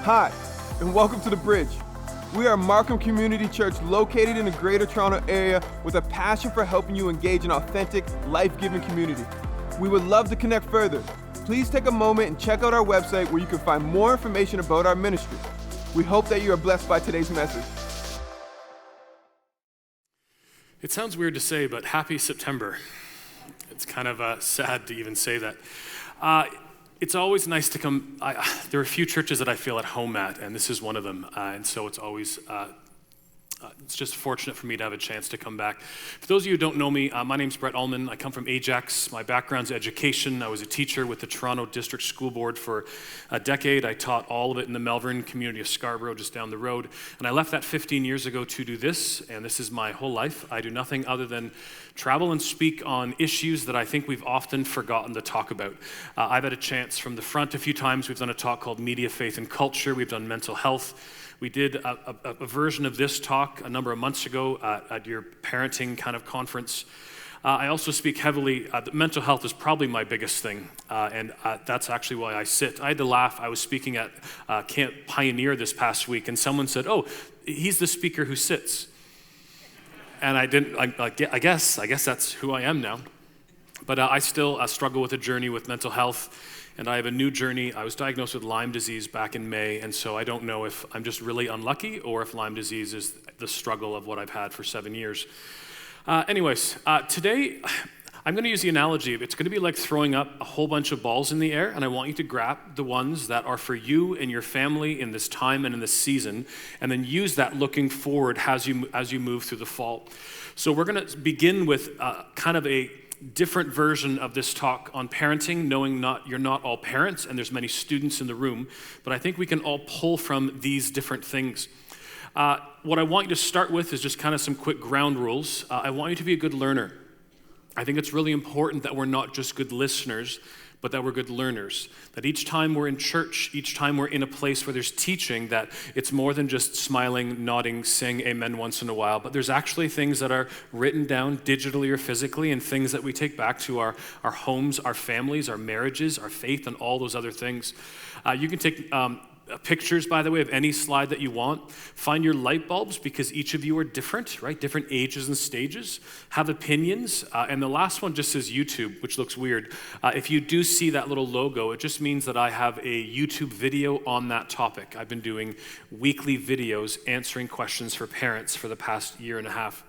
Hi, and welcome to The Bridge. We are a Markham Community Church located in the Greater Toronto area with a passion for helping you engage in authentic, life-giving community. We would love to connect further. Please take a moment and check out our website where you can find more information about our ministry. We hope that you are blessed by today's message. It sounds weird to say, but happy September. It's kind of sad to even say that. It's always nice to come. There are a few churches that I feel at home at, and this is one of them. And so it's always, it's just fortunate for me to have a chance to come back. For those of you who don't know me, my name's Ullman. I come from Ajax. My background's education. I was a teacher with the Toronto District School Board for a decade. I taught all of it in the Melbourne community of Scarborough, just down the road. And I left that 15 years ago to do this, and this is my whole life. I do nothing other than travel and speak on issues that I think we've often forgotten to talk about. I've had a chance from the front a few times. We've done a talk called Media, Faith, and Culture. We've done mental health. We did a version of this talk a number of months ago at your parenting kind of conference. I also speak heavily, mental health is probably my biggest thing, and that's actually why I sit. I had to laugh. I was speaking at Camp Pioneer this past week, and someone said, "Oh, he's the speaker who sits." And I guess that's who I am now. But I still struggle with a journey with mental health. And I have a new journey. I was diagnosed with Lyme disease back in May, and so I don't know if I'm just really unlucky or if Lyme disease is the struggle of what I've had for 7 years. Today I'm going to use the analogy of it's going to be like throwing up a whole bunch of balls in the air, and I want you to grab the ones that are for you and your family in this time and in this season, and then use that looking forward as you move through the fall. So we're going to begin with kind of a different version of this talk on parenting, knowing you're not all parents and there's many students in the room, but I think we can all pull from these different things. What I want you to start with is just kind of some quick ground rules. I want you to be a good learner. I think it's really important that we're not just good listeners, but that we're good learners. That each time we're in church, each time we're in a place where there's teaching, that it's more than just smiling, nodding, saying amen once in a while, but there's actually things that are written down digitally or physically and things that we take back to our homes, our families, our marriages, our faith, and all those other things. You can take pictures, by the way, of any slide that you want. Find your light bulbs because each of you are different, right? Different ages and stages. Have opinions. And the last one just says YouTube, which looks weird. If you do see that little logo, it just means that I have a YouTube video on that topic. I've been doing weekly videos answering questions for parents for the past year and a half.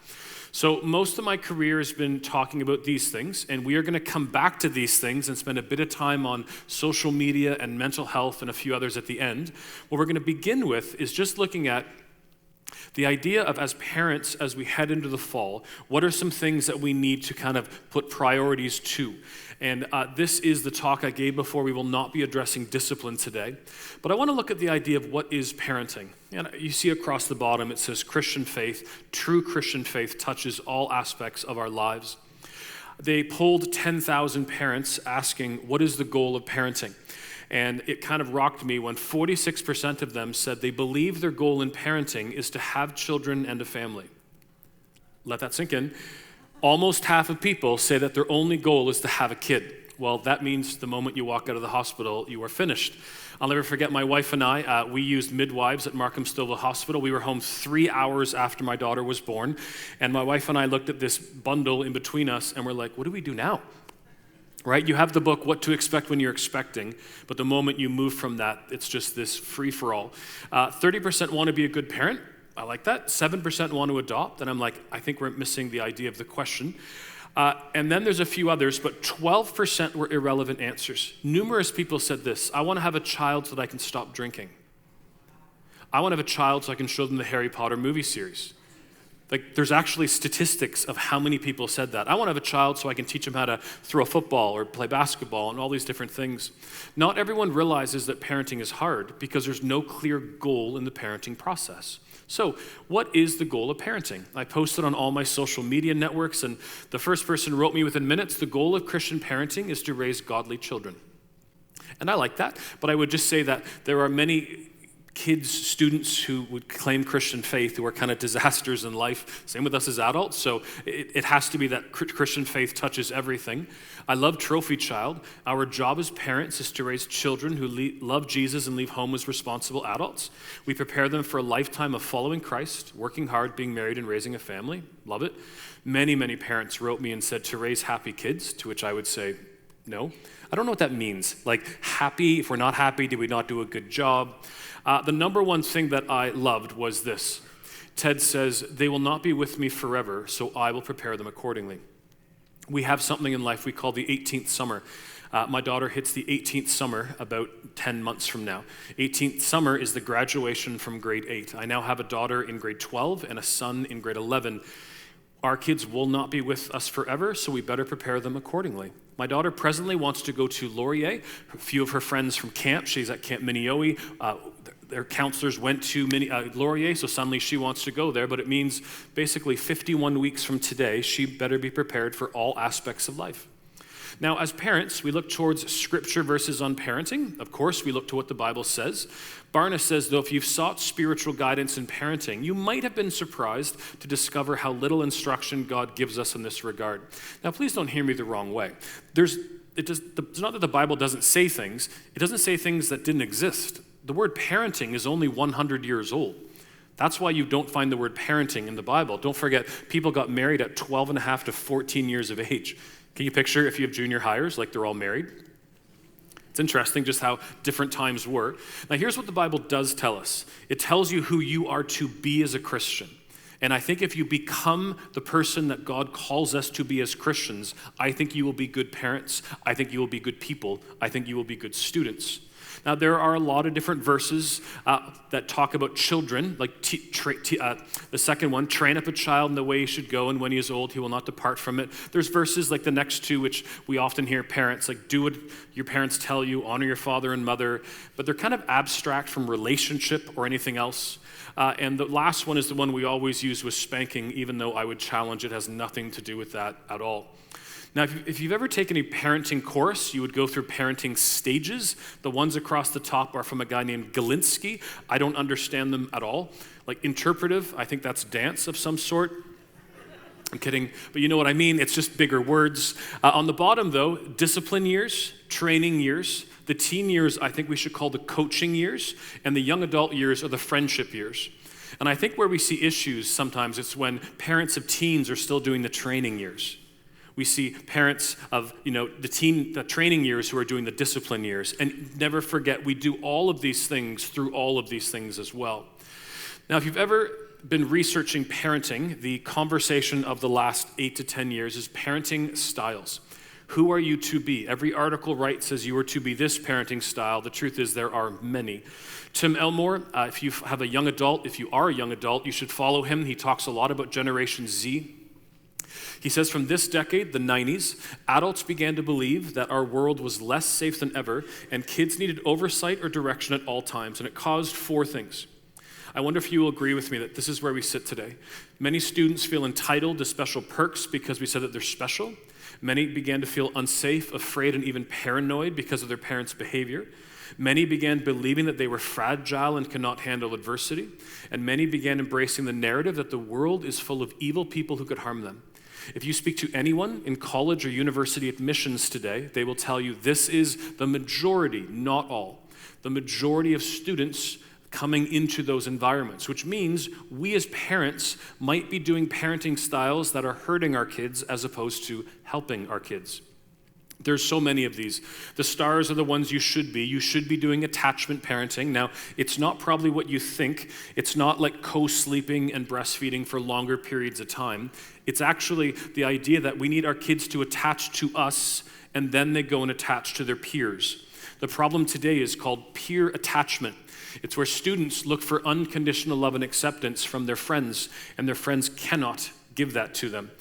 So most of my career has been talking about these things, and we are going to come back to these things and spend a bit of time on social media and mental health and a few others at the end. What we're going to begin with is just looking at the idea of, as parents, as we head into the fall, what are some things that we need to kind of put priorities to? And this is the talk I gave before. We will not be addressing discipline today. But I want to look at the idea of what is parenting. And you see across the bottom, it says Christian faith. True Christian faith touches all aspects of our lives. They polled 10,000 parents asking, what is the goal of parenting? And it kind of rocked me when 46% of them said they believe their goal in parenting is to have children and a family. Let that sink in. Almost half of people say that their only goal is to have a kid. Well, that means the moment you walk out of the hospital, you are finished. I'll never forget my wife and I, we used midwives at Markham Stillwell Hospital. We were home 3 hours after my daughter was born, and my wife and I looked at this bundle in between us, and we're like, what do we do now? Right? You have the book, What to Expect When You're Expecting, but the moment you move from that, it's just this free-for-all. 30% want to be a good parent. I like that. 7% want to adopt, and I'm like, I think we're missing the idea of the question. And then there's a few others, but 12% were irrelevant answers. Numerous people said this: I want to have a child so that I can stop drinking. I want to have a child so I can show them the Harry Potter movie series. Like, there's actually statistics of how many people said that. I want to have a child so I can teach them how to throw a football or play basketball and all these different things. Not everyone realizes that parenting is hard because there's no clear goal in the parenting process. So, what is the goal of parenting? I posted on all my social media networks, and the first person wrote me within minutes, the goal of Christian parenting is to raise godly children. And I like that, but I would just say that there are many kids, students who would claim Christian faith who are kind of disasters in life. Same with us as adults. So it has to be that Christian faith touches everything. I love Trophy Child. Our job as parents is to raise children who love Jesus and leave home as responsible adults. We prepare them for a lifetime of following Christ, working hard, being married, and raising a family. Love it. Many, many parents wrote me and said to raise happy kids, to which I would say, no. I don't know what that means. Like happy, if we're not happy, did we not do a good job? The number one thing that I loved was this. Ted says, they will not be with me forever, so I will prepare them accordingly. We have something in life we call the 18th summer. My daughter hits the 18th summer about 10 months from now. 18th summer is the graduation from grade 8. I now have a daughter in grade 12 and a son in grade 11. Our kids will not be with us forever, so we better prepare them accordingly. My daughter presently wants to go to Laurier. A few of her friends from camp, she's at Camp Minneoe. Their counselors went to Laurier, so suddenly she wants to go there, but it means basically 51 weeks from today, she better be prepared for all aspects of life. Now, as parents, we look towards scripture verses on parenting. Of course, we look to what the Bible says. Barna says, though, if you've sought spiritual guidance in parenting, you might have been surprised to discover how little instruction God gives us in this regard. Now, please don't hear me the wrong way. It's not that the Bible doesn't say things. It doesn't say things that didn't exist. The word parenting is only 100 years old. That's why you don't find the word parenting in the Bible. Don't forget, people got married at 12 and a half to 14 years of age. Can you picture if you have junior hires, like they're all married? It's interesting just how different times were. Now, here's what the Bible does tell us. It tells you who you are to be as a Christian. And I think if you become the person that God calls us to be as Christians, I think you will be good parents. I think you will be good people. I think you will be good students. Now, there are a lot of different verses that talk about children, like the second one, train up a child in the way he should go, and when he is old, he will not depart from it. There's verses like the next two, which we often hear parents, like do what your parents tell you, honor your father and mother, but they're kind of abstract from relationship or anything else. And the last one is the one we always use with spanking, even though I would challenge it has nothing to do with that at all. Now, if you've ever taken a parenting course, you would go through parenting stages. The ones across the top are from a guy named Galinsky. I don't understand them at all. Like interpretive, I think that's dance of some sort. I'm kidding, but you know what I mean. It's just bigger words. On the bottom, though, discipline years, training years. The teen years, I think we should call the coaching years, and the young adult years are the friendship years. And I think where we see issues sometimes, it's when parents of teens are still doing the training years. We see parents of, the training years who are doing the discipline years. And never forget, we do all of these things through all of these things as well. Now, if you've ever been researching parenting, the conversation of the last 8 to 10 years is parenting styles. Who are you to be? Every article says you are to be this parenting style. The truth is there are many. Tim Elmore, if you have a young adult, if you are a young adult, you should follow him. He talks a lot about Generation Z. He says from this decade, the 90s, adults began to believe that our world was less safe than ever and kids needed oversight or direction at all times, and it caused 4 things. I wonder if you will agree with me that this is where we sit today. Many students feel entitled to special perks because we said that they're special. Many began to feel unsafe, afraid, and even paranoid because of their parents' behavior. Many began believing that they were fragile and cannot handle adversity. And many began embracing the narrative that the world is full of evil people who could harm them. If you speak to anyone in college or university admissions today, they will tell you this is the majority, not all, the majority of students coming into those environments, which means we as parents might be doing parenting styles that are hurting our kids as opposed to helping our kids. There's so many of these. The stars are the ones you should be. You should be doing attachment parenting. Now, it's not probably what you think. It's not like co-sleeping and breastfeeding for longer periods of time. It's actually the idea that we need our kids to attach to us, and then they go and attach to their peers. The problem today is called peer attachment. It's where students look for unconditional love and acceptance from their friends, and their friends cannot give that to them.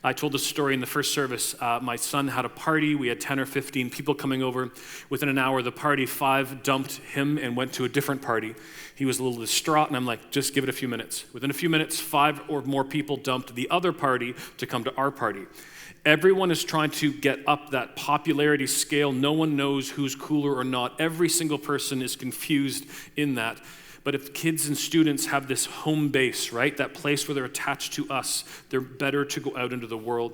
I told a story in the first service. My son had a party. We had 10 or 15 people coming over. Within an hour of the party, 5 dumped him and went to a different party. He was a little distraught, and I'm like, just give it a few minutes. Within a few minutes, 5 or more people dumped the other party to come to our party. Everyone is trying to get up that popularity scale. No one knows who's cooler or not. Every single person is confused in that. But if kids and students have this home base, right, that place where they're attached to us, they're better to go out into the world.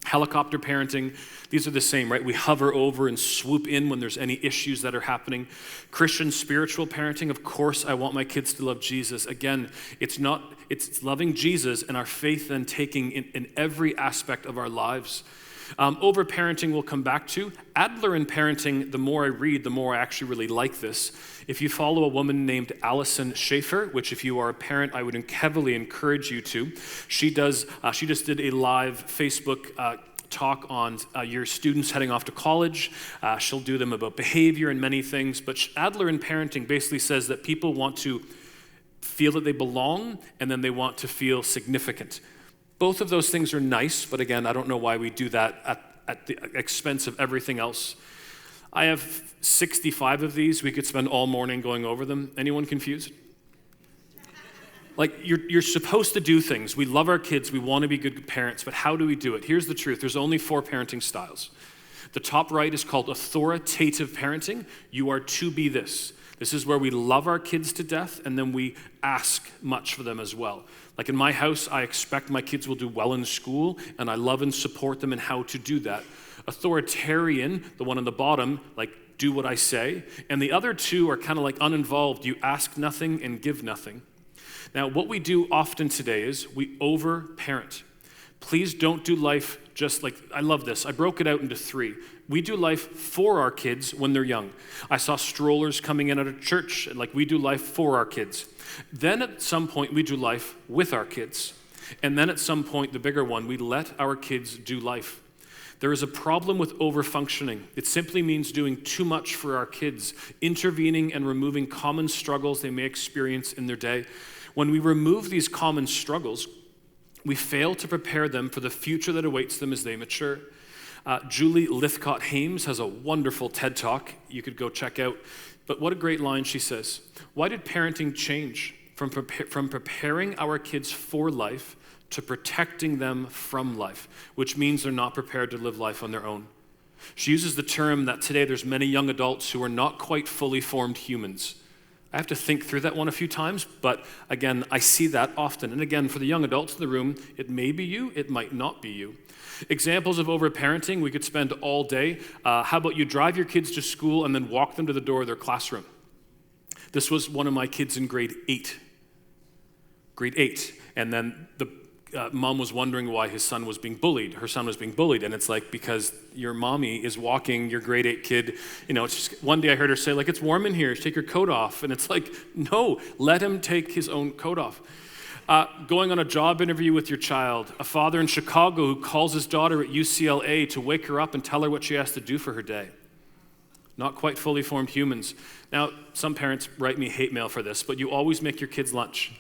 Helicopter parenting, these are the same, right? We hover over and swoop in when there's any issues that are happening. Christian spiritual parenting, of course, I want my kids to love Jesus. Again, it's loving Jesus and our faith then taking in every aspect of our lives. Over-parenting we'll come back to. Adler in parenting, the more I read, the more I actually really like this. If you follow a woman named Allison Schaefer, which if you are a parent, I would heavily encourage you to. She just did a live Facebook talk on your students heading off to college. She'll do them about behavior and many things. But Adler in parenting basically says that people want to feel that they belong, and then they want to feel significant. Both of those things are nice, but again, I don't know why we do that at the expense of everything else. I have 65 of these. We could spend all morning going over them. Anyone confused? Like, you're supposed to do things. We love our kids. We want to be good parents, but how do we do it? Here's the truth. There's only 4 parenting styles. The top right is called authoritative parenting. You are to be this. This is where we love our kids to death, and then we ask much for them as well. Like in my house, I expect my kids will do well in school, and I love and support them in how to do that. Authoritarian, the one on the bottom, like do what I say. And the other two are kind of like uninvolved. You ask nothing and give nothing. Now, what we do often today is we over-parent. Please don't do life just like, I love this. I broke it out into 3. We do life for our kids when they're young. I saw strollers coming in at a church, and like we do life for our kids. Then at some point, we do life with our kids. And then at some point, the bigger one, we let our kids do life. There is a problem with over-functioning. It simply means doing too much for our kids, intervening and removing common struggles they may experience in their day. When we remove these common struggles, we fail to prepare them for the future that awaits them as they mature. Julie Lithcott-Hames has a wonderful TED Talk you could go check out. But what a great line she says. Why did parenting change from preparing our kids for life to protecting them from life, which means they're not prepared to live life on their own? She uses the term that today there's many young adults who are not quite fully formed humans. I have to think through that one a few times, but again, I see that often. And again, for the young adults in the room, it may be you, it might not be you. Examples of over-parenting, we could spend all day. How about you drive your kids to school and then walk them to the door of their classroom? This was one of my kids in grade 8. And then the mom was wondering why her son was being bullied. And it's like, because your mommy is walking your grade 8 kid. You know, it's just, one day I heard her say, like, it's warm in here, take your coat off. And it's like, no, let him take his own coat off. Going on a job interview with your child. A father in Chicago who calls his daughter at UCLA to wake her up and tell her what she has to do for her day. Not quite fully formed humans. Now, some parents write me hate mail for this, but you always make your kids lunch.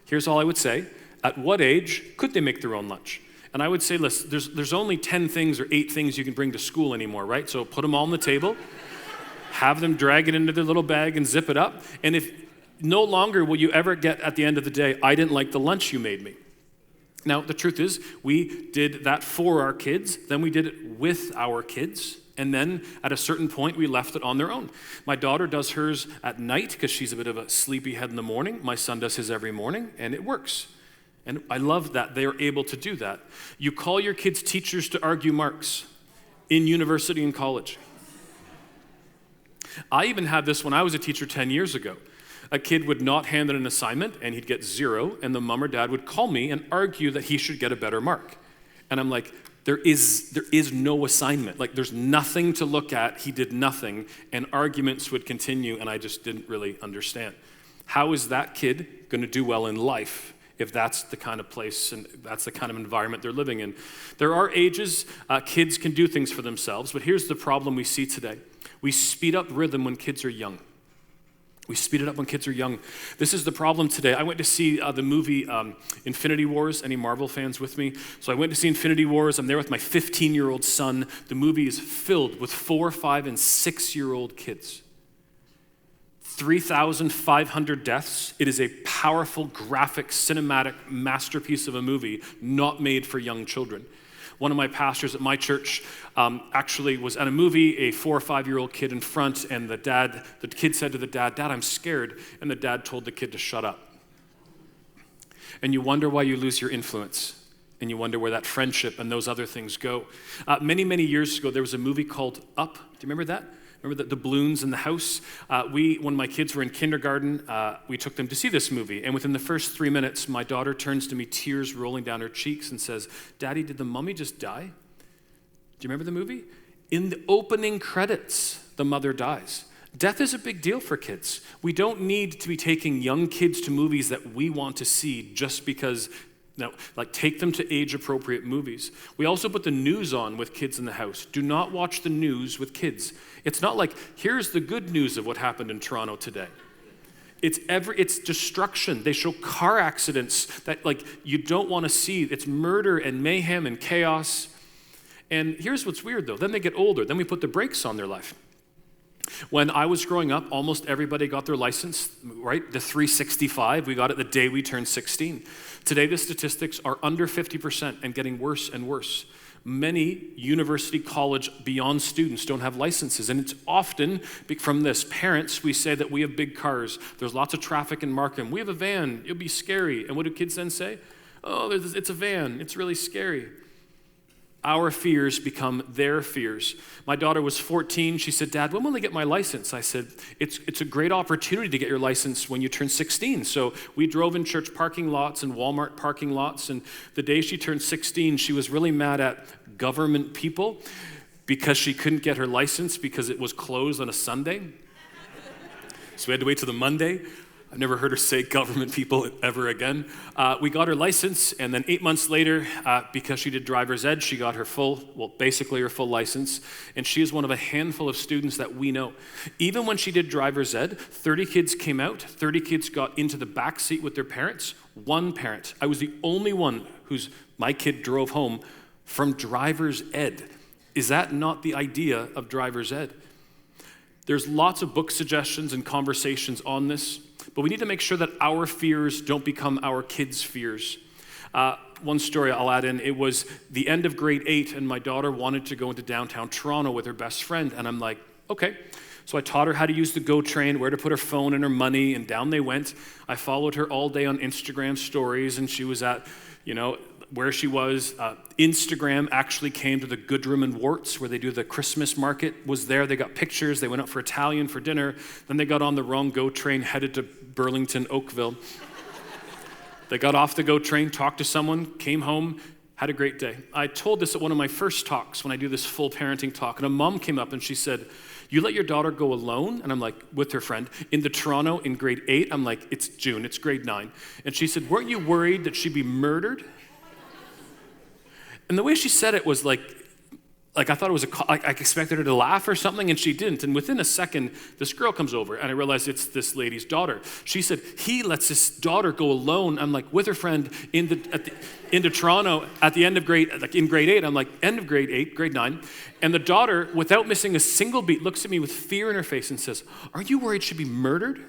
Here's all I would say. At what age could they make their own lunch? And I would say, listen, there's only 10 things or 8 things you can bring to school anymore, right? So put them all on the table, have them drag it into their little bag and zip it up. And if no longer will you ever get at the end of the day, I didn't like the lunch you made me. Now, the truth is, we did that for our kids, then we did it with our kids, and then at a certain point, we left it on their own. My daughter does hers at night because she's a bit of a sleepyhead in the morning. My son does his every morning, and it works. And I love that they are able to do that. You call your kids' teachers to argue marks in university and college. I even had this when I was a teacher 10 years ago. A kid would not hand in an assignment, and he'd get 0, and the mom or dad would call me and argue that he should get a better mark. And I'm like, there is no assignment. Like, there's nothing to look at. He did nothing, and arguments would continue, and I just didn't really understand. How is that kid going to do well in life if that's the kind of place and that's the kind of environment they're living in? There are ages kids can do things for themselves, but here's the problem we see today. We speed up rhythm when kids are young. We speed it up when kids are young. This is the problem today. I went to see the movie Infinity Wars. Any Marvel fans with me? So I went to see Infinity Wars. I'm there with my 15-year-old son. The movie is filled with 4-, 5-, and 6-year-old kids. 3,500 deaths. It is a powerful, graphic, cinematic masterpiece of a movie, not made for young children. One of my pastors at my church actually was at a movie, a 4 or 5-year-old kid in front, and the kid said to the dad, "Dad, I'm scared." And the dad told the kid to shut up. And you wonder why you lose your influence. And you wonder where that friendship and those other things go. Many, many years ago, there was a movie called Up. Do you remember that? Remember the balloons in the house? When my kids were in kindergarten, we took them to see this movie. And within the first 3 minutes, my daughter turns to me, tears rolling down her cheeks, and says, "Daddy, did the mummy just die?" Do you remember the movie? In the opening credits, the mother dies. Death is a big deal for kids. We don't need to be taking young kids to movies that we want to see just because. No, take them to age-appropriate movies. We also put the news on with kids in the house. Do not watch the news with kids. It's not like, here's the good news of what happened in Toronto today. It's destruction. They show car accidents that you don't want to see. It's murder and mayhem and chaos. And here's what's weird though. Then they get older. Then we put the brakes on their life. When I was growing up, almost everybody got their license, right? The 365, we got it the day we turned 16. Today, the statistics are under 50% and getting worse and worse. Many university, college, beyond students don't have licenses, and it's often from this. Parents, we say that we have big cars. There's lots of traffic in Markham. We have a van. It'll be scary. And what do kids then say? Oh, it's a van. It's really scary. Our fears become their fears. My daughter was 14. She said, "Dad, when will I get my license?" I said, it's a great opportunity to get your license when you turn 16. So we drove in church parking lots and Walmart parking lots. And the day she turned 16, she was really mad at government people because she couldn't get her license because it was closed on a Sunday. So we had to wait till the Monday. I've never heard her say government people ever again. We got her license, and then 8 months later, because she did driver's ed, she got her basically her full license, and she is one of a handful of students that we know. Even when she did driver's ed, 30 kids came out, 30 kids got into the back seat with their parents. One parent, I was the only one my kid drove home from driver's ed. Is that not the idea of driver's ed? There's lots of book suggestions and conversations on this. But we need to make sure that our fears don't become our kids' fears. One story I'll add in, it was the end of grade 8, and my daughter wanted to go into downtown Toronto with her best friend. And I'm like, okay. So I taught her how to use the GO train, where to put her phone and her money, and down they went. I followed her all day on Instagram stories, and she was at, where she was. Instagram actually came to the Goodrum and Warts, where they do the Christmas market, was there. They got pictures. They went out for Italian for dinner. Then they got on the wrong GO train, headed to Burlington, Oakville. They got off the GO train, talked to someone, came home, had a great day. I told this at one of my first talks when I do this full parenting talk, and a mom came up and she said, "You let your daughter go alone?" And I'm like, with her friend, into Toronto in grade 8. I'm like, it's June, it's grade 9. And she said, "Weren't you worried that she'd be murdered?" And the way she said it was like I thought it was I expected her to laugh or something, and she didn't. And within a second, this girl comes over, and I realized it's this lady's daughter. She said, he lets his daughter go alone. I'm like, with her friend into Toronto at the end of in grade 8. I'm like, end of grade 8, grade 9. And the daughter, without missing a single beat, looks at me with fear in her face and says, "Are you worried she'd be murdered?"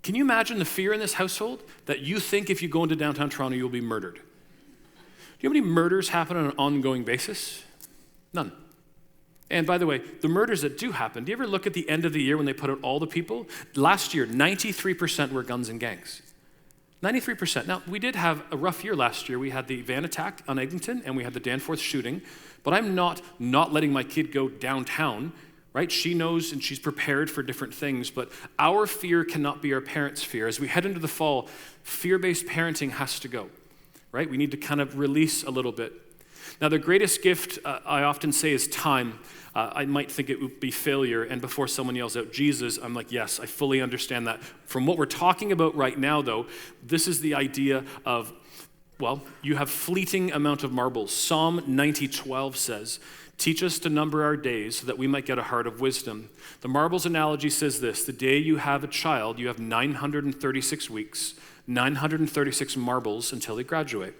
Can you imagine the fear in this household that you think if you go into downtown Toronto, you'll be murdered? Do you know how many murders happen on an ongoing basis? None. And by the way, the murders that do happen, do you ever look at the end of the year when they put out all the people? Last year, 93% were guns and gangs. 93%. Now, we did have a rough year last year. We had the van attack on Eglinton, and we had the Danforth shooting. But I'm not letting my kid go downtown, right? She knows and she's prepared for different things. But our fear cannot be our parents' fear. As we head into the fall, fear-based parenting has to go. Right? We need to kind of release a little bit. Now, the greatest gift, I often say, is time. I might think it would be failure, and before someone yells out, "Jesus," I'm like, yes, I fully understand that. From what we're talking about right now, though, this is the idea of, you have fleeting amount of marbles. Psalm 90:12 says, "Teach us to number our days so that we might get a heart of wisdom." The marbles analogy says this: the day you have a child, you have 936 weeks, 936 marbles until they graduate.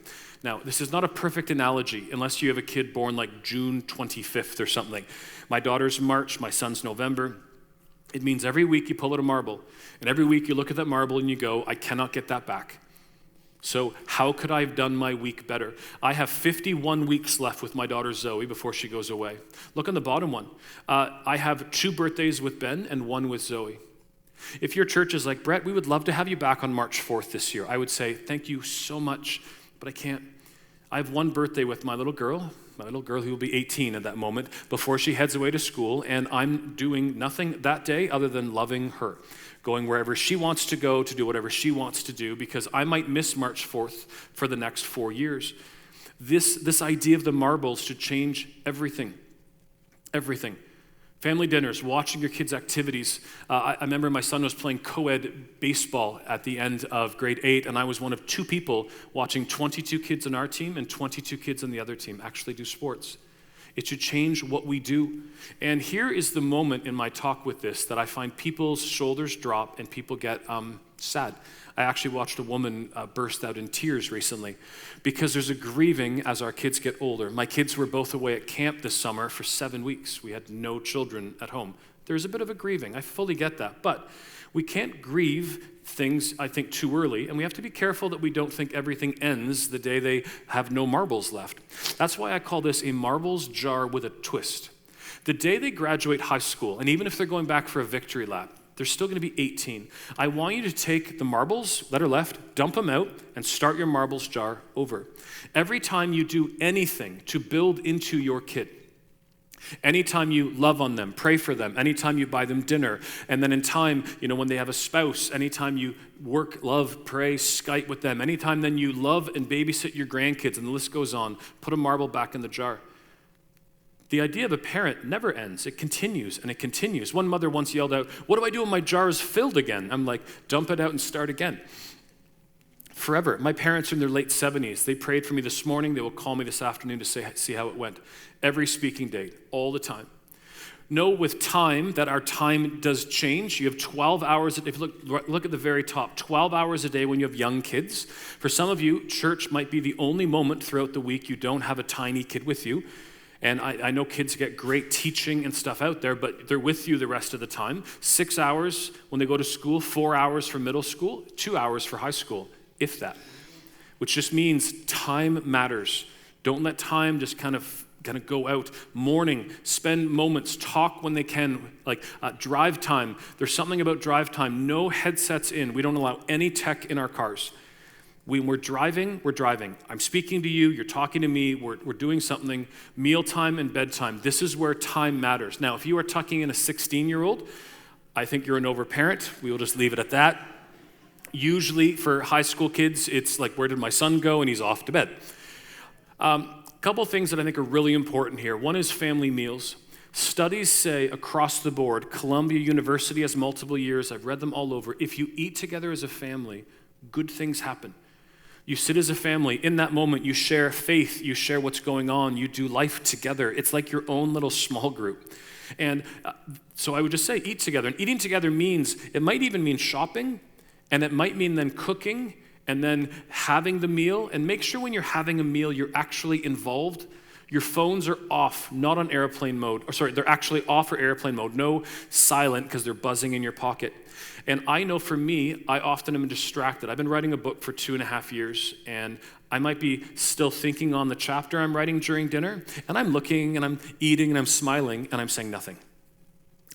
Now, this is not a perfect analogy unless you have a kid born like June 25th or something. My daughter's March, my son's November. It means every week you pull out a marble, and every week you look at that marble and you go, "I cannot get that back." So how could I have done my week better? I have 51 weeks left with my daughter Zoe before she goes away. Look on the bottom one. I have 2 birthdays with Ben and 1 with Zoe. If your church is like, Brett, we would love to have you back on March 4th this year, I would say, thank you so much, but I can't. I have 1 birthday with my little girl who will be 18 at that moment, before she heads away to school, and I'm doing nothing that day other than loving her, going wherever she wants to go to do whatever she wants to do, because I might miss March 4th for the next 4 years. This idea of the marbles should change everything. Everything. Family dinners, watching your kids' activities. I remember my son was playing co-ed baseball at the end of grade 8, and I was one of 2 people watching 22 kids on our team and 22 kids on the other team actually do sports. It should change what we do. And here is the moment in my talk with this that I find people's shoulders drop and people get sad. I actually watched a woman burst out in tears recently because there's a grieving as our kids get older. My kids were both away at camp this summer for 7 weeks. We had no children at home. There's a bit of a grieving. I fully get that. But we can't grieve things, I think, too early, and we have to be careful that we don't think everything ends the day they have no marbles left. That's why I call this a marbles jar with a twist. The day they graduate high school, and even if they're going back for a victory lap, they're still going to be 18. I want you to take the marbles that are left, dump them out, and start your marbles jar over. Every time you do anything to build into your kid, anytime you love on them, pray for them, anytime you buy them dinner, and then in time, when they have a spouse, anytime you work, love, pray, Skype with them, anytime then you love and babysit your grandkids, and the list goes on, put a marble back in the jar. The idea of a parent never ends. It continues and it continues. One mother once yelled out, "What do I do when my jar is filled again?" I'm like, dump it out and start again. Forever. My parents are in their late 70s. They prayed for me this morning. They will call me this afternoon to see how it went. Every speaking date, all the time. Know with time that our time does change. You have 12 hours. If you look at the very top, 12 hours a day when you have young kids. For some of you, church might be the only moment throughout the week you don't have a tiny kid with you. And I know kids get great teaching and stuff out there, but they're with you the rest of the time. 6 hours when they go to school, 4 hours for middle school, 2 hours for high school, if that. Which just means time matters. Don't let time just kind of go out. Morning, spend moments, talk when they can, like drive time. There's something about drive time. No headsets in. We don't allow any tech in our cars. When we're driving, we're driving. I'm speaking to you, you're talking to me, we're doing something. Mealtime and bedtime. This is where time matters. Now, if you are tucking in a 16-year-old, I think you're an overparent. We will just leave it at that. Usually for high school kids, it's like, where did my son go? And he's off to bed. A couple things that I think are really important here. One is family meals. Studies say across the board, Columbia University has multiple years, I've read them all over, if you eat together as a family, good things happen. You sit as a family. In that moment, you share faith. You share what's going on. You do life together. It's like your own little small group. And so I would just say eat together. And eating together it might even mean shopping, and it might mean then cooking, and then having the meal. And make sure when you're having a meal, you're actually involved. Your phones are off, not on airplane mode. They're actually off for airplane mode. No silent, because they're buzzing in your pocket. And I know for me, I often am distracted. I've been writing a book for 2.5 years, and I might be still thinking on the chapter I'm writing during dinner, and I'm looking, and I'm eating, and I'm smiling, and I'm saying nothing.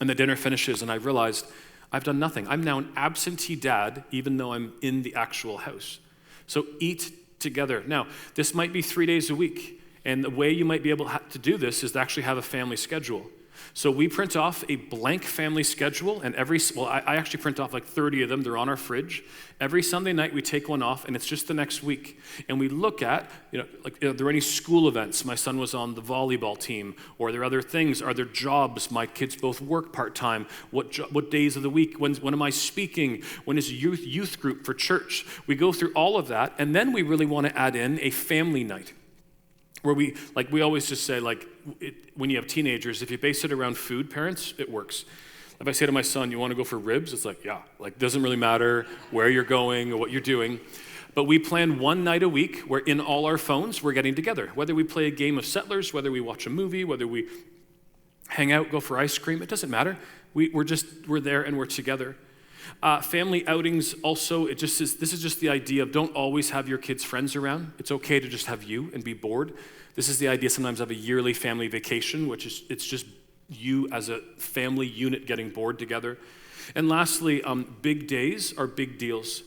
And the dinner finishes, and I realized I've done nothing. I'm now an absentee dad, even though I'm in the actual house. So eat together. Now, this might be 3 days a week, and the way you might be able to do this is to actually have a family schedule. So we print off a blank family schedule, and I actually print off like 30 of them. They're on our fridge. Every Sunday night we take one off, and it's just the next week. And we look at, are there any school events? My son was on the volleyball team, or are there other things? Are there jobs? My kids both work part-time. What days of the week? When am I speaking? When is youth group for church? We go through all of that, and then we really want to add in a family night, where we always just say, when you have teenagers, if you base it around food, parents, it works. If I say to my son, you want to go for ribs? It's like, yeah. Doesn't really matter where you're going or what you're doing. But we plan one night a week where in all our phones, we're getting together. Whether we play a game of Settlers, whether we watch a movie, whether we hang out, go for ice cream, it doesn't matter. We're there and we're together. Family outings also, this is just the idea of don't always have your kids' friends around. It's okay to just have you and be bored. This is the idea sometimes of a yearly family vacation, which is, it's just you as a family unit getting bored together. And lastly, big days are big deals.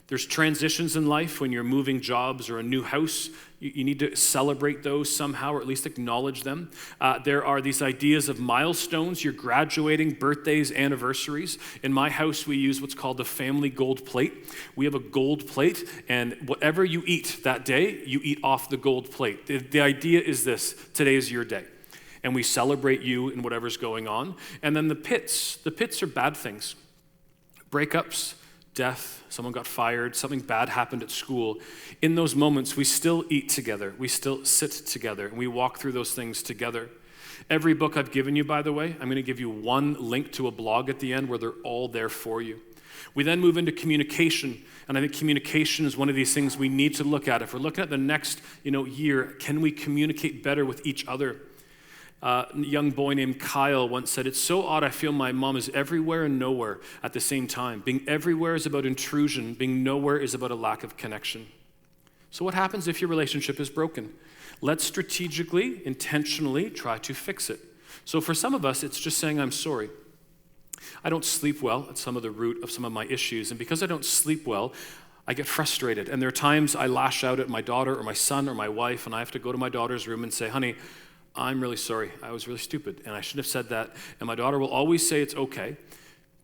There's transitions in life when you're moving jobs or a new house. You need to celebrate those somehow, or at least acknowledge them. There are these ideas of milestones. You're graduating, birthdays, anniversaries. In my house, we use what's called the family gold plate. We have a gold plate, and whatever you eat that day, you eat off the gold plate. The idea is this: today is your day. And we celebrate you and whatever's going on. And then the pits are bad things. Breakups, death, someone got fired, something bad happened at school. In those moments, we still eat together. We still sit together, and we walk through those things together. Every book I've given you, by the way, I'm going to give you one link to a blog at the end where they're all there for you. We then move into communication, and I think communication is one of these things we need to look at. If we're looking at the next year, can we communicate better with each other? A young boy named Kyle once said, "It's so odd, I feel my mom is everywhere and nowhere at the same time. Being everywhere is about intrusion. Being nowhere is about a lack of connection." So what happens if your relationship is broken? Let's strategically, intentionally try to fix it. So for some of us, it's just saying, "I'm sorry. I don't sleep well." It's some of the root of some of my issues. And because I don't sleep well, I get frustrated. And there are times I lash out at my daughter or my son or my wife, and I have to go to my daughter's room and say, "Honey, I'm really sorry. I was really stupid, and I shouldn't have said that." And my daughter will always say it's okay,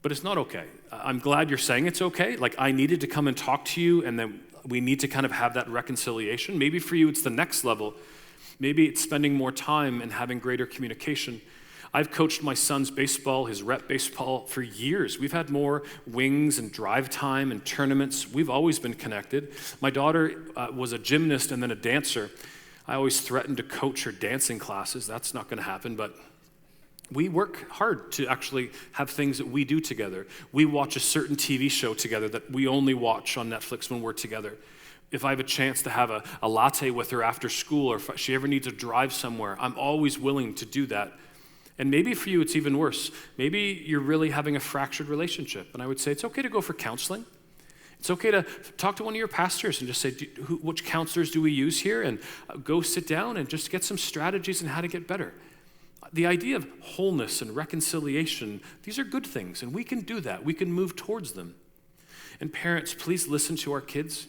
but it's not okay. I'm glad you're saying it's okay. Like, I needed to come and talk to you, and then we need to kind of have that reconciliation. Maybe for you, it's the next level. Maybe it's spending more time and having greater communication. I've coached my son's baseball, his rep baseball, for years. We've had more wings and drive time and tournaments. We've always been connected. My daughter was a gymnast and then a dancer. I always threatened to coach her dancing classes. That's not going to happen, but we work hard to actually have things that we do together. We watch a certain TV show together that we only watch on Netflix when we're together. If I have a chance to have a latte with her after school, or if she ever needs to drive somewhere, I'm always willing to do that. And maybe for you, it's even worse. Maybe you're really having a fractured relationship. And I would say it's okay to go for counseling. It's okay to talk to one of your pastors and just say, which counselors do we use here? And go sit down and just get some strategies on how to get better. The idea of wholeness and reconciliation, these are good things, and we can do that. We can move towards them. And parents, please listen to our kids.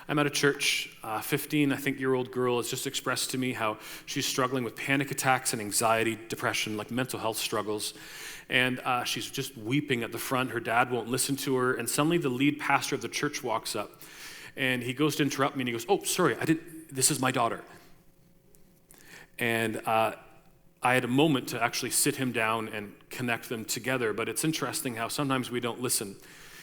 I'm at a church, 15, I think, year-old girl has just expressed to me how she's struggling with panic attacks and anxiety, depression, like mental health struggles. And she's just weeping at the front. Her dad won't listen to her. And suddenly the lead pastor of the church walks up. And he goes to interrupt me, and he goes, "Oh, sorry, this is my daughter." And I had a moment to actually sit him down and connect them together. But it's interesting how sometimes we don't listen.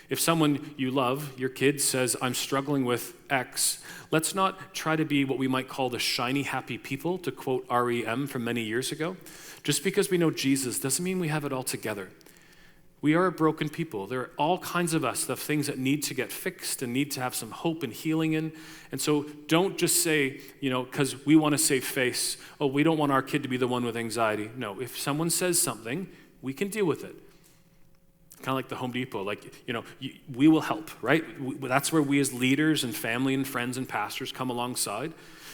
If someone you love, your kid, says, "I'm struggling with X," let's not try to be what we might call the shiny, happy people, to quote REM from many years ago. Just because we know Jesus doesn't mean we have it all together. We are a broken people. There are all kinds of us, the things that need to get fixed and need to have some hope and healing in. And so don't just say, because we want to save face, "Oh, we don't want our kid to be the one with anxiety." No, if someone says something, we can deal with it. Kind of like the Home Depot, we will help, right? That's where we as leaders and family and friends and pastors come alongside.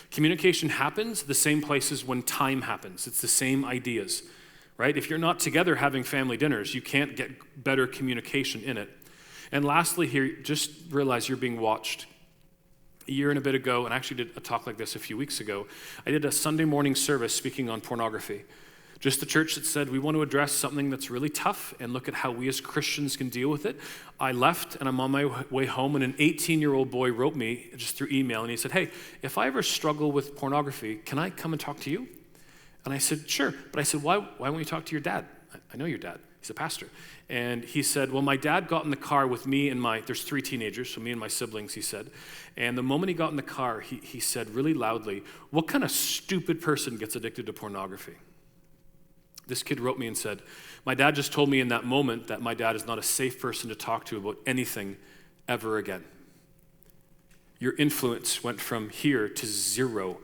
Communication happens the same places when time happens. It's the same ideas, right? If you're not together having family dinners, you can't get better communication in it. And lastly here, just realize you're being watched. A year and a bit ago, and I actually did a talk like this a few weeks ago, I did a Sunday morning service speaking on pornography. Just the church that said, we want to address something that's really tough and look at how we as Christians can deal with it. I left, and I'm on my way home, and an 18-year-old boy wrote me just through email, and he said, "Hey, if I ever struggle with pornography, can I come and talk to you?" And I said, "Sure." But I said, why won't you talk to your dad? I know your dad. He's a pastor. And he said, "Well, my dad got in the car with me and there's 3 teenagers, so me and my siblings," he said. And the moment he got in the car, he said really loudly, "What kind of stupid person gets addicted to pornography?" This kid wrote me and said, "My dad just told me in that moment that my dad is not a safe person to talk to about anything ever again." Your influence went from here to 0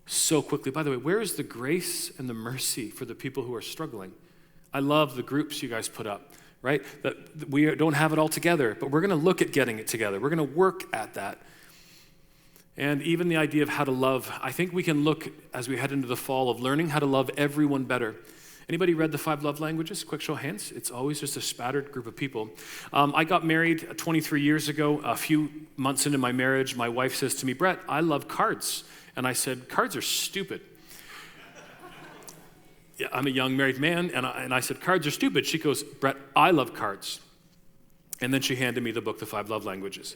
so quickly. By the way, where is the grace and the mercy for the people who are struggling? I love the groups you guys put up. right? That we don't have it all together, but we're going to look at getting it together. We're going to work at that. And even the idea of how to love, I think we can look as we head into the fall of learning how to love everyone better. Anybody read the 5 love languages? Quick show of hands. It's always just a spattered group of people. I got married 23 years ago. A few months into my marriage, my wife says to me, Brett, I love cards. And I said, cards are stupid. Yeah, I'm a young married man, and I said, cards are stupid. She goes, Brett, I love cards. And then she handed me the book, The 5 Love Languages.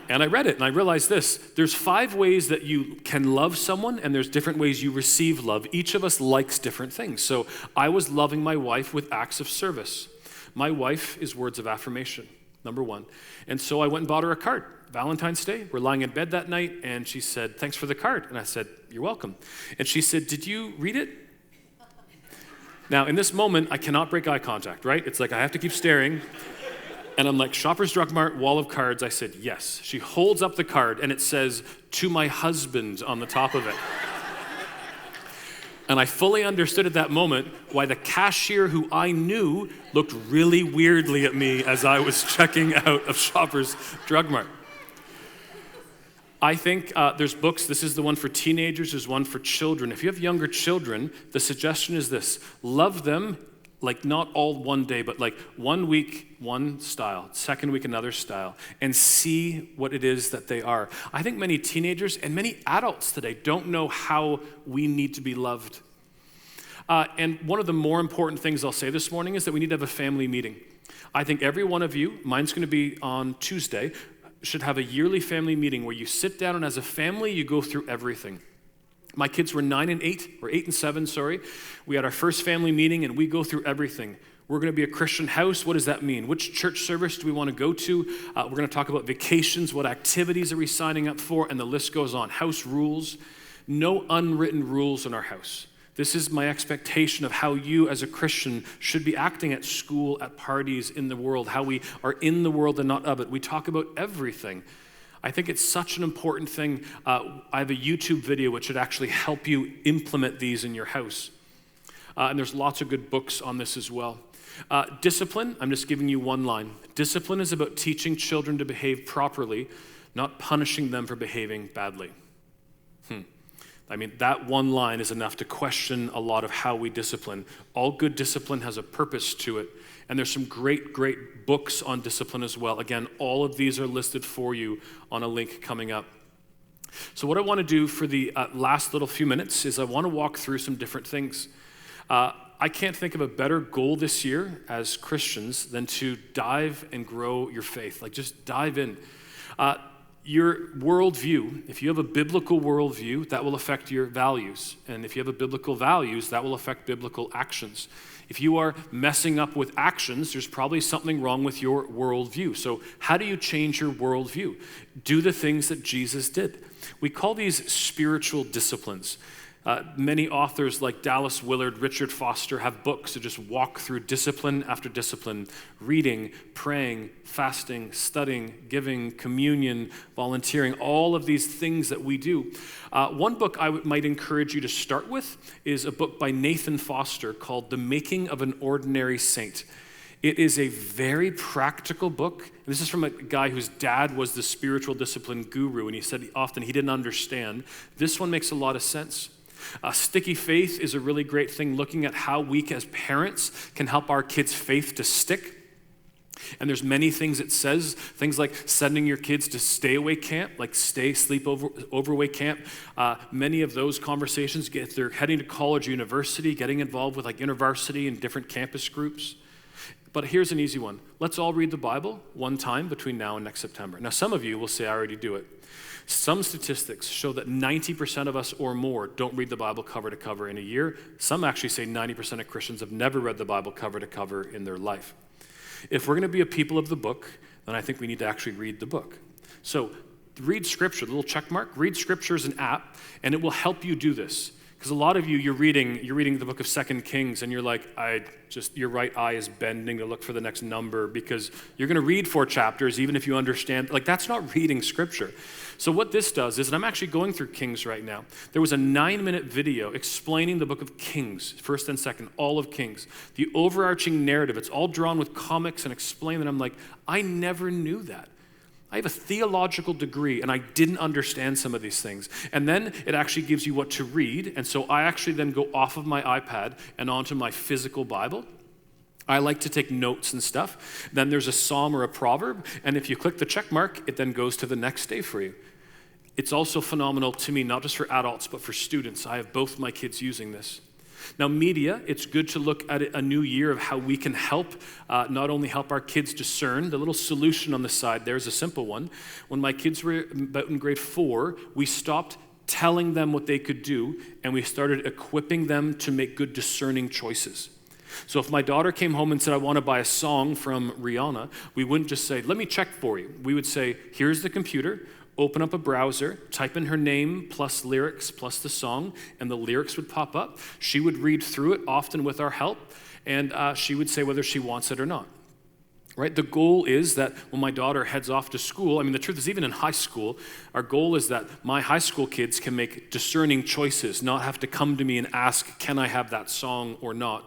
And I read it, and I realized this. There's 5 ways that you can love someone, and there's different ways you receive love. Each of us likes different things. So I was loving my wife with acts of service. My wife is words of affirmation, number 1. And so I went and bought her a card. Valentine's Day, we're lying in bed that night, and she said, thanks for the card. And I said, you're welcome. And she said, did you read it? Now, in this moment, I cannot break eye contact, right? It's like I have to keep staring. And I'm like, Shoppers Drug Mart, wall of cards. I said, yes. She holds up the card, and it says, to my husband on the top of it. And I fully understood at that moment why the cashier who I knew looked really weirdly at me as I was checking out of Shoppers Drug Mart. I think there's books. This is the one for teenagers. There's one for children. If you have younger children, the suggestion is this. Love them, like not all one day, but like 1 week, one style, second week, another style, and see what it is that they are. I think many teenagers and many adults today don't know how we need to be loved. And one of the more important things I'll say this morning is that we need to have a family meeting. I think every one of you, mine's going to be on Tuesday, should have a yearly family meeting where you sit down and as a family, you go through everything. My kids were 9 and 8, or 8 and 7, sorry. We had our first family meeting and we go through everything. We're going to be a Christian house. What does that mean? Which church service do we want to go to? We're going to talk about vacations. What activities are we signing up for? And the list goes on. House rules. No unwritten rules in our house. This is my expectation of how you as a Christian should be acting at school, at parties, in the world, how we are in the world and not of it. We talk about everything. I think it's such an important thing. I have a YouTube video which should actually help you implement these in your house. And there's lots of good books on this as well. Discipline, I'm just giving you one line. Discipline is about teaching children to behave properly, not punishing them for behaving badly. I mean, that one line is enough to question a lot of how we discipline. All good discipline has a purpose to it. And there's some great, great books on discipline as well. Again, all of these are listed for you on a link coming up. So what I want to do for the last little few minutes is I want to walk through some different things. I can't think of a better goal this year as Christians than to dive and grow your faith. Like, just dive in. Your worldview, if you have a biblical worldview, that will affect your values. And if you have a biblical values, that will affect biblical actions. If you are messing up with actions, there's probably something wrong with your worldview. So how do you change your worldview? Do the things that Jesus did. We call these spiritual disciplines. Many authors like Dallas Willard, Richard Foster have books that just walk through discipline after discipline, reading, praying, fasting, studying, giving, communion, volunteering, all of these things that we do. One book I might encourage you to start with is a book by Nathan Foster called The Making of an Ordinary Saint. It is a very practical book. This is from a guy whose dad was the spiritual discipline guru, and he said often he didn't understand. This one makes a lot of sense. Sticky faith is a really great thing, looking at how we as parents can help our kids' faith to stick. And there's many things it says, things like sending your kids to stay away camp, like sleep over away camp. Many of those conversations, if they're heading to college or university, getting involved with like InterVarsity and different campus groups. But here's an easy one. Let's all read the Bible one time between now and next September. Now, some of you will say, I already do it. Some statistics show that 90% of us or more don't read the Bible cover to cover in a year. Some actually say 90% of Christians have never read the Bible cover to cover in their life. If we're going to be a people of the book, then I think we need to actually read the book. So read Scripture, the little check mark. Read Scripture as an app, and it will help you do this. Because a lot of you, you're reading the book of 2 Kings, and you're like, your right eye is bending to look for the next number, because you're going to read 4 chapters even if you understand. Like, that's not reading scripture. So what this does is, and I'm actually going through Kings right now, there was a 9-minute video explaining the book of Kings, 1st and 2nd, all of Kings, the overarching narrative. It's all drawn with comics and explained, and I'm like, I never knew that. I have a theological degree, and I didn't understand some of these things. And then it actually gives you what to read, and so I actually then go off of my iPad and onto my physical Bible. I like to take notes and stuff. Then there's a psalm or a proverb, and if you click the check mark, it then goes to the next day for you. It's also phenomenal to me, not just for adults, but for students. I have both my kids using this. Now, media, it's good to look at a new year of how we can help, not only help our kids discern. The little solution on the side there is a simple one. When my kids were about in grade 4, we stopped telling them what they could do, and we started equipping them to make good discerning choices. So if my daughter came home and said, I want to buy a song from Rihanna, we wouldn't just say, let me check for you. We would say, here's the computer. Open up a browser, type in her name plus lyrics plus the song, and the lyrics would pop up. She would read through it, often with our help, and she would say whether she wants it or not. Right? The goal is that when my daughter heads off to school, I mean, the truth is, even in high school, our goal is that my high school kids can make discerning choices, not have to come to me and ask, can I have that song or not?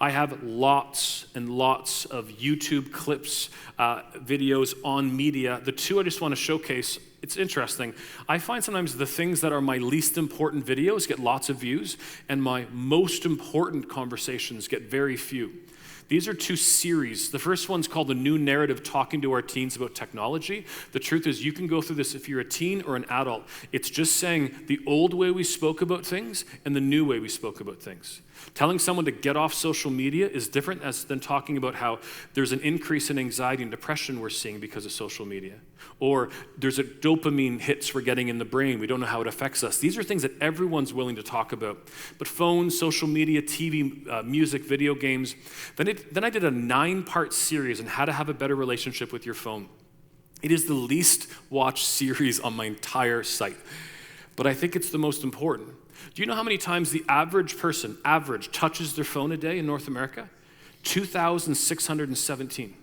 I have lots and lots of YouTube clips, videos on media. The two I just want to showcase, it's interesting. I find sometimes the things that are my least important videos get lots of views, and my most important conversations get very few. These are 2 series. The first one's called The New Narrative, Talking to Our Teens About Technology. The truth is, you can go through this if you're a teen or an adult. It's just saying the old way we spoke about things and the new way we spoke about things. Telling someone to get off social media is different than talking about how there's an increase in anxiety and depression we're seeing because of social media. Or there's a dopamine hits we're getting in the brain. We don't know how it affects us. These are things that everyone's willing to talk about. But phones, social media, TV, music, video games. Then I did a 9-part series on how to have a better relationship with your phone. It is the least watched series on my entire site. But I think it's the most important. Do you know how many times the average person, touches their phone a day in North America? 2,617.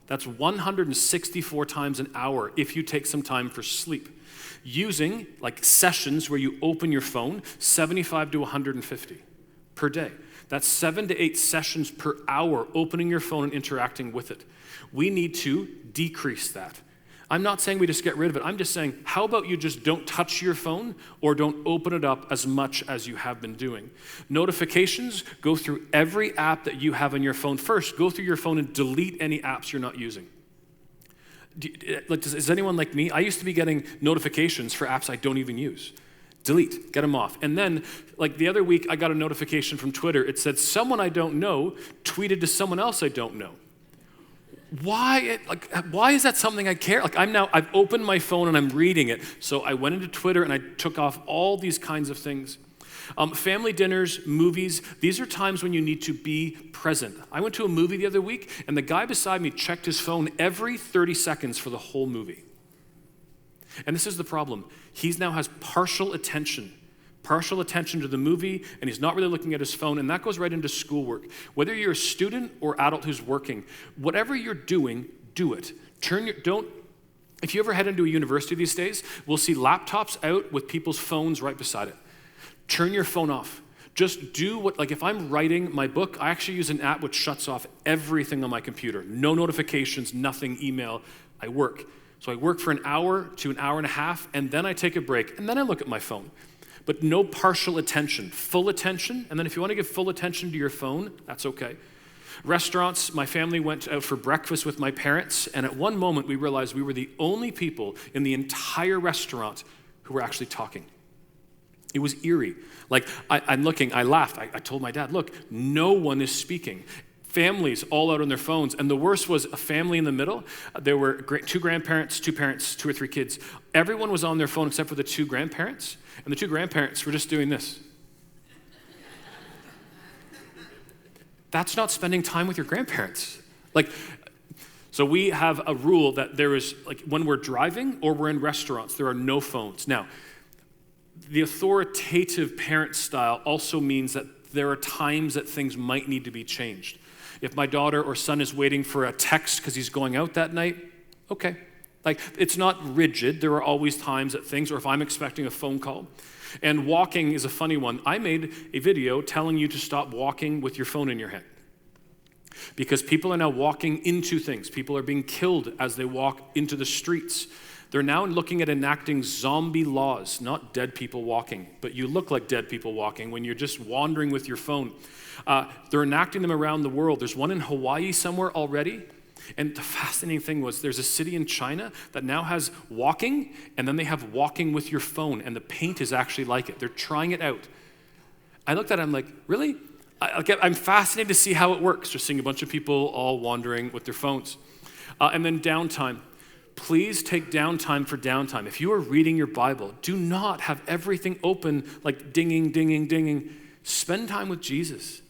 That's 164 times an hour if you take some time for sleep. Using, like, sessions where you open your phone, 75 to 150 per day. That's 7 to 8 sessions per hour opening your phone and interacting with it. We need to decrease that. I'm not saying we just get rid of it. I'm just saying, how about you just don't touch your phone or don't open it up as much as you have been doing? Notifications, go through every app that you have on your phone. First, go through your phone and delete any apps you're not using. Is anyone like me? I used to be getting notifications for apps I don't even use. Delete, get them off. And then, like the other week, I got a notification from Twitter. It said, someone I don't know tweeted to someone else I don't know. Why is that something I care? I've opened my phone and I'm reading it. So I went into Twitter and I took off all these kinds of things. Family dinners, movies, these are times when you need to be present. I went to a movie the other week and the guy beside me checked his phone every 30 seconds for the whole movie. And this is the problem. He now has partial attention to the movie, and he's not really looking at his phone, and that goes right into schoolwork. Whether you're a student or adult who's working, whatever you're doing, do it. If you ever head into a university these days, we'll see laptops out with people's phones right beside it. Turn your phone off. Just do if I'm writing my book, I actually use an app which shuts off everything on my computer. No notifications, nothing, email. I work. So I work for an hour to an hour and a half, and then I take a break, and then I look at my phone. But no partial attention, full attention. And then if you want to give full attention to your phone, that's okay. Restaurants, my family went out for breakfast with my parents, and at one moment we realized we were the only people in the entire restaurant who were actually talking. It was eerie. I'm looking, I laughed. I told my dad, look, no one is speaking. Families all out on their phones. And the worst was a family in the middle. There were 2 grandparents, 2 parents, 2 or 3 kids. Everyone was on their phone except for the 2 grandparents. And the 2 grandparents were just doing this. That's not spending time with your grandparents. So we have a rule that there is, when we're driving or we're in restaurants, there are no phones. Now, the authoritative parent style also means that there are times that things might need to be changed. If my daughter or son is waiting for a text because he's going out that night, okay. Like, it's not rigid. There are always times that things, or if I'm expecting a phone call. And walking is a funny one. I made a video telling you to stop walking with your phone in your hand. Because people are now walking into things. People are being killed as they walk into the streets. They're now looking at enacting zombie laws, not dead people walking, but you look like dead people walking when you're just wandering with your phone. They're enacting them around the world. There's one in Hawaii somewhere already. And the fascinating thing was there's a city in China that now has walking, and then they have walking with your phone, and the paint is actually like it. They're trying it out. I looked at it, I'm like, really? I'm fascinated to see how it works. Just seeing a bunch of people all wandering with their phones. And then downtime. Please take downtime for downtime. If you are reading your Bible, do not have everything open like dinging, dinging, dinging. Spend time with Jesus.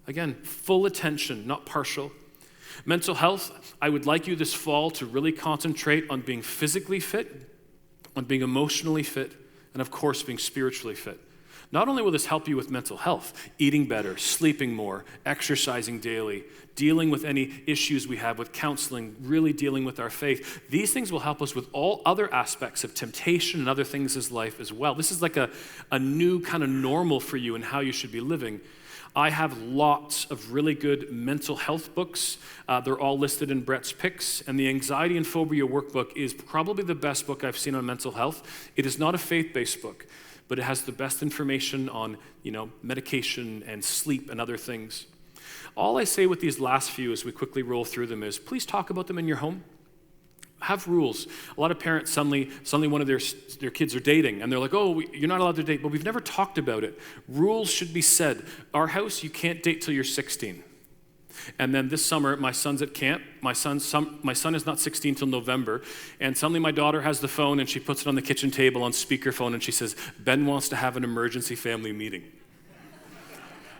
Again, full attention, not partial. Mental health, I would like you this fall to really concentrate on being physically fit, on being emotionally fit, and of course being spiritually fit. Not only will this help you with mental health, eating better, sleeping more, exercising daily, dealing with any issues we have with counseling, really dealing with our faith. These things will help us with all other aspects of temptation and other things in life as well. This is like a new kind of normal for you and how you should be living. I have lots of really good mental health books. They're all listed in Brett's picks, and the Anxiety and Phobia Workbook is probably the best book I've seen on mental health. It is not a faith-based book, but it has the best information on, medication and sleep and other things. All I say with these last few as we quickly roll through them is, please talk about them in your home. Have rules. A lot of parents suddenly one of their kids are dating, and they're like, oh, you're not allowed to date, but we've never talked about it. Rules should be said. Our house, you can't date till you're 16. And then this summer, my son's at camp. My son is not 16 till November, and suddenly my daughter has the phone, and she puts it on the kitchen table on speakerphone, and she says, Ben wants to have an emergency family meeting.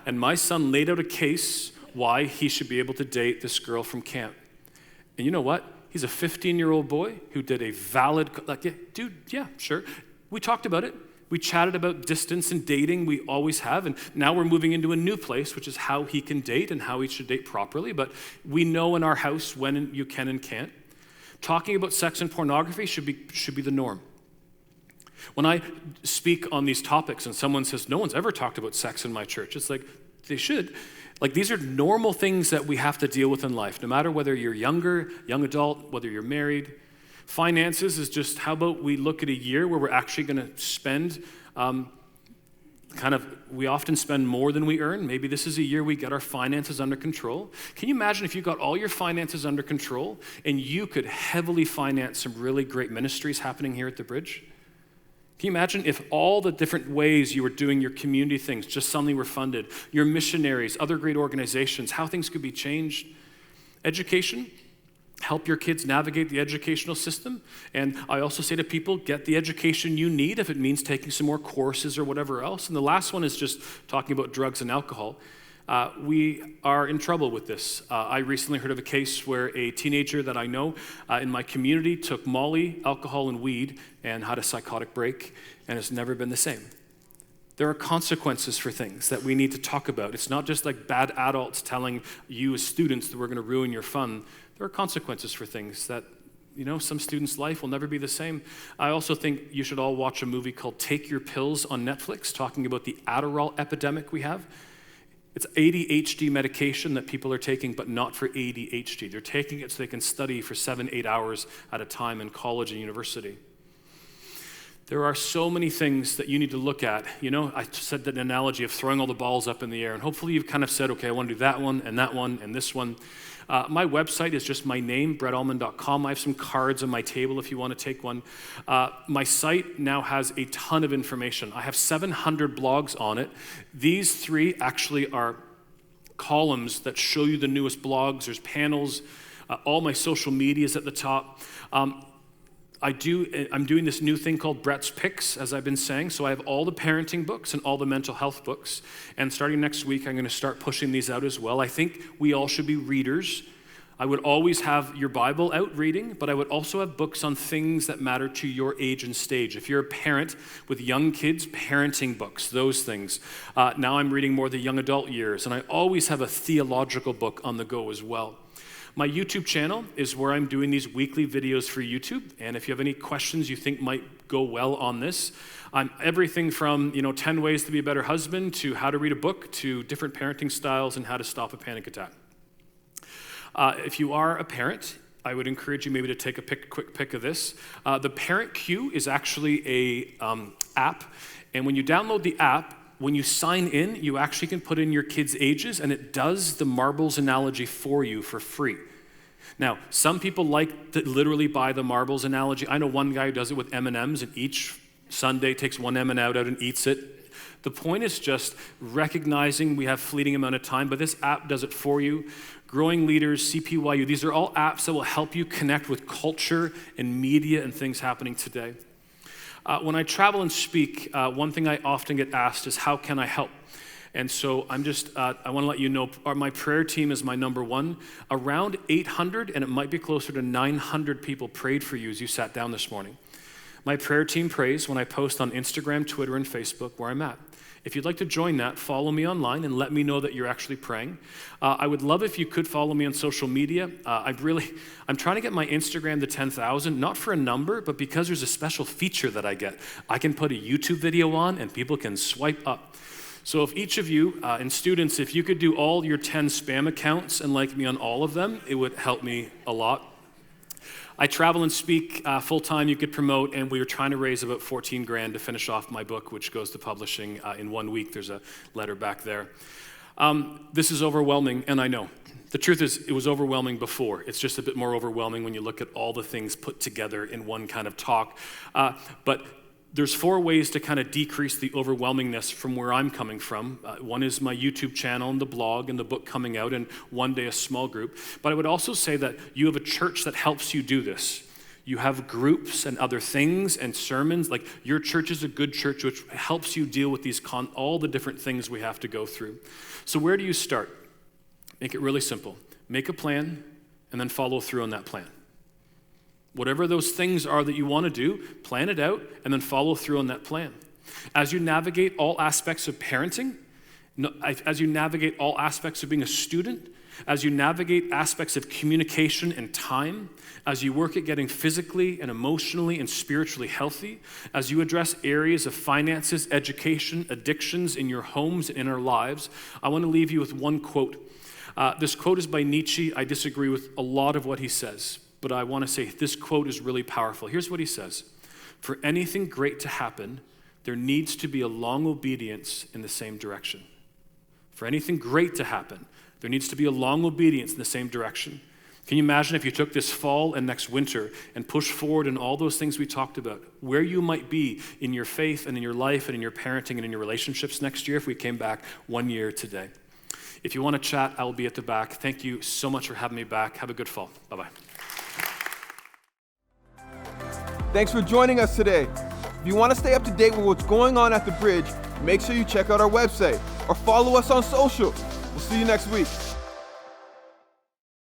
And my son laid out a case why he should be able to date this girl from camp. And you know what? He's a 15-year-old boy who did a valid, yeah, sure. We talked about it. We chatted about distance and dating. We always have. And now we're moving into a new place, which is how he can date and how he should date properly. But we know in our house when you can and can't. Talking about sex and pornography should be the norm. When I speak on these topics and someone says, no one's ever talked about sex in my church, it's like, they should. Like, these are normal things that we have to deal with in life, no matter whether you're younger, young adult, whether you're married. Finances is just, how about we look at a year where we're actually going to spend, we often spend more than we earn. Maybe this is a year we get our finances under control. Can you imagine if you got all your finances under control and you could heavily finance some really great ministries happening here at the Bridge? Can you imagine if all the different ways you were doing your community things just suddenly were funded? Your missionaries, other great organizations, how things could be changed. Education, help your kids navigate the educational system. And I also say to people, get the education you need if it means taking some more courses or whatever else. And the last one is just talking about drugs and alcohol. We are in trouble with this. I recently heard of a case where a teenager that I know in my community took Molly, alcohol, and weed and had a psychotic break, and has never been the same. There are consequences for things that we need to talk about. It's not just like bad adults telling you as students that we're going to ruin your fun. There are consequences for things that, some students' life will never be the same. I also think you should all watch a movie called Take Your Pills on Netflix, talking about the Adderall epidemic we have. It's ADHD medication that people are taking, but not for ADHD. They're taking it so they can study for 7-8 hours at a time in college and university. There are so many things that you need to look at. I said that analogy of throwing all the balls up in the air, and hopefully you've kind of said, okay, I want to do that one, and this one. My website is just my name, brettullman.com. I have some cards on my table if you want to take one. My site now has a ton of information. I have 700 blogs on it. These 3 actually are columns that show you the newest blogs. There's panels. All my social media is at the top. I'm doing this new thing called Brett's Picks, as I've been saying. So I have all the parenting books and all the mental health books. And starting next week, I'm going to start pushing these out as well. I think we all should be readers. I would always have your Bible out reading, but I would also have books on things that matter to your age and stage. If you're a parent with young kids, parenting books, those things. Now I'm reading more the young adult years, and I always have a theological book on the go as well. My YouTube channel is where I'm doing these weekly videos for YouTube, and if you have any questions you think might go well on this, I'm everything from 10 ways to be a better husband to how to read a book to different parenting styles and how to stop a panic attack. If you are a parent, I would encourage you maybe to take a quick pick of this. The Parent Queue is actually a app, and when you download the app, when you sign in, you actually can put in your kids' ages, and it does the marbles analogy for you for free. Now, some people like to literally buy the marbles analogy. I know one guy who does it with M&Ms, and each Sunday takes one M&M out and eats it. The point is just recognizing we have fleeting amount of time, but this app does it for you. Growing Leaders, CPYU, these are all apps that will help you connect with culture and media and things happening today. When I travel and speak, one thing I often get asked is, how can I help? And so I want to let you know, my prayer team is my number one. Around 800, and it might be closer to 900 people prayed for you as you sat down this morning. My prayer team prays when I post on Instagram, Twitter, and Facebook where I'm at. If you'd like to join that, follow me online and let me know that you're actually praying. I would love if you could follow me on social media. I'm trying to get my Instagram to 10,000, not for a number, but because there's a special feature that I get. I can put a YouTube video on and people can swipe up. So if each of you, and students, if you could do all your 10 spam accounts and like me on all of them, it would help me a lot. I travel and speak full-time, you could promote, and we were trying to raise about 14 grand to finish off my book, which goes to publishing in 1 week. There's a letter back there. This is overwhelming, and I know. The truth is, it was overwhelming before. It's just a bit more overwhelming when you look at all the things put together in one kind of talk. But there's 4 ways to kind of decrease the overwhelmingness from where I'm coming from. One is my YouTube channel and the blog and the book coming out, and one day a small group. But I would also say that you have a church that helps you do this. You have groups and other things and sermons. Like, your church is a good church which helps you deal with these all the different things we have to go through. So where do you start? Make it really simple. Make a plan and then follow through on that plan. Whatever those things are that you want to do, plan it out and then follow through on that plan. As you navigate all aspects of parenting, as you navigate all aspects of being a student, as you navigate aspects of communication and time, as you work at getting physically and emotionally and spiritually healthy, as you address areas of finances, education, addictions in your homes and in our lives, I want to leave you with one quote. This quote is by Nietzsche. I disagree with a lot of what he says, but I want to say this quote is really powerful. Here's what he says. For anything great to happen, there needs to be a long obedience in the same direction. For anything great to happen, there needs to be a long obedience in the same direction. Can you imagine if you took this fall and next winter and pushed forward in all those things we talked about, where you might be in your faith and in your life and in your parenting and in your relationships next year if we came back 1 year today? If you want to chat, I will be at the back. Thank you so much for having me back. Have a good fall. Bye-bye. Thanks for joining us today. If you want to stay up to date with what's going on at The Bridge, make sure you check out our website or follow us on social. We'll see you next week.